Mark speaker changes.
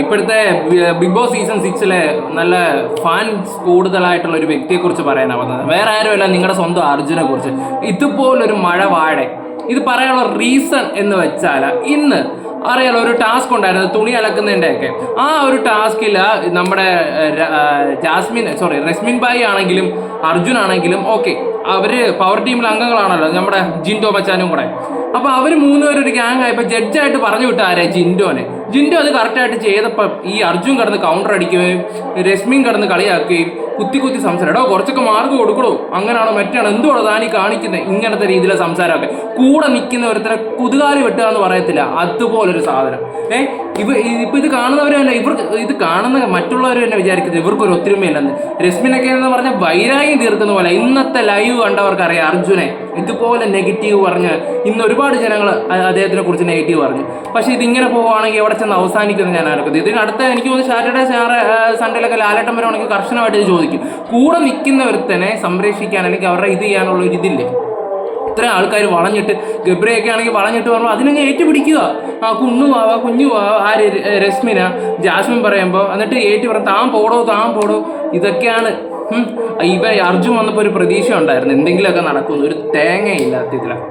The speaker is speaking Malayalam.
Speaker 1: ഇപ്പോഴത്തെ ബിഗ് ബോസ് സീസൺ 6 നല്ല ഫാൻസ് കൂടുതലായിട്ടുള്ള ഒരു വ്യക്തിയെക്കുറിച്ച് പറയാനാണ് വന്നത്. വേറെ ആരുമല്ല, നിങ്ങളുടെ സ്വന്തം അർജുനെ കുറിച്ച്. ഇതുപോലൊരു മഴ വാഴെ ഇത് പറയാനുള്ള റീസൺ എന്ന് വെച്ചാൽ, ഇന്ന് അറിയാലോ ഒരു ടാസ്ക് ഉണ്ടായിരുന്നു തുണി അലക്കുന്നതിൻ്റെയൊക്കെ. ആ ഒരു ടാസ്കിൽ നമ്മുടെ റസ്മിൻ ബായി ആണെങ്കിലും അർജുൻ ആണെങ്കിലും ഓക്കെ, അവര് പവർ ടീമിലെ അംഗങ്ങളാണല്ലോ, നമ്മുടെ ജിൻഡോ മച്ചാനും കൂടെ. അപ്പോൾ അവർ മൂന്നുപേരും ഒരു ഗ്യാങ് ആയപ്പോൾ ജഡ്ജായിട്ട് പറഞ്ഞു വിട്ട ആരെ? ജിൻഡോ അത് കറക്റ്റായിട്ട് ചെയ്തപ്പോൾ ഈ അർജുൻ കിടന്ന് കൗണ്ടർ അടിക്കുകയും രശ്മിൻ കിടന്ന് കളിയാക്കുകയും കുത്തി സംസാരം, എടോ കുറച്ചൊക്കെ മാർക്ക് കൊടുക്കണോ, അങ്ങനെയാണോ മറ്റാണോ, എന്തുവാണോ താനീ കാണിക്കുന്നത്, ഇങ്ങനത്തെ രീതിയിലെ സംസാരമൊക്കെ. കൂടെ നിൽക്കുന്ന ഒരുത്തരെ കുതുകാലി വെട്ടുക എന്ന് പറയത്തില്ല, അതുപോലൊരു സാധനം. ഇപ്പൊ ഇത് കാണുന്നവരെ തന്നെ ഇത് കാണുന്ന മറ്റുള്ളവർ തന്നെ വിചാരിക്കുന്നത് ഇവർക്കൊരു ഒത്തൊരുമയില്ലെന്ന്. രശ്മിനൊക്കെ എന്ന് പറഞ്ഞാൽ വൈരാഗ്യം തീർക്കുന്ന പോലെ. ഇന്നത്തെ ലൈവ് കണ്ടവർക്ക് അറിയാം അർജുനെ ഇതുപോലെ നെഗറ്റീവ് പറഞ്ഞ് ഇന്ന് ഒരുപാട് ജനങ്ങൾ അദ്ദേഹത്തിനെ കുറിച്ച് നെഗറ്റീവ് പറഞ്ഞു. പക്ഷെ ഇതിങ്ങനെ പോവുകയാണെങ്കിൽ എവിടെ ചെന്ന് അവസാനിക്കുന്നത് ഞാൻ ആലോചിക്കുന്നത്. ഇതിനടുത്ത് എനിക്ക് തോന്നുന്നു സാറ്റർഡേ സൺഡേയിലൊക്കെ ലാലേട്ടൻ വരുവാണെങ്കിൽ കർശനമായിട്ട് ഇത് ചോദിക്കും. കൂടെ നിൽക്കുന്നവരുത്തനെ സംരക്ഷിക്കാൻ അല്ലെങ്കിൽ അവരുടെ ഇത് ചെയ്യാനുള്ള ഒരു ഇതില്ലേ. ഇത്ര ആൾക്കാർ വളഞ്ഞിട്ട്, ഗബ്രയൊക്കെ ആണെങ്കിൽ വളഞ്ഞിട്ട് പറഞ്ഞു അതിനങ്ങ് ഏറ്റുപിടിക്കുക. ആ കുഞ്ഞു ആര് രശ്മിന ജാസ്മിൻ പറയുമ്പോൾ എന്നിട്ട് പറഞ്ഞു താൻ പോടോ. ഇതൊക്കെയാണ് അർജുൻ വന്നപ്പോൾ ഒരു പ്രതീക്ഷ ഉണ്ടായിരുന്നു എന്തെങ്കിലുമൊക്കെ നടക്കുന്നു. ഒരു തേങ്ങയില്ലാത്ത ഇതിലാണ്.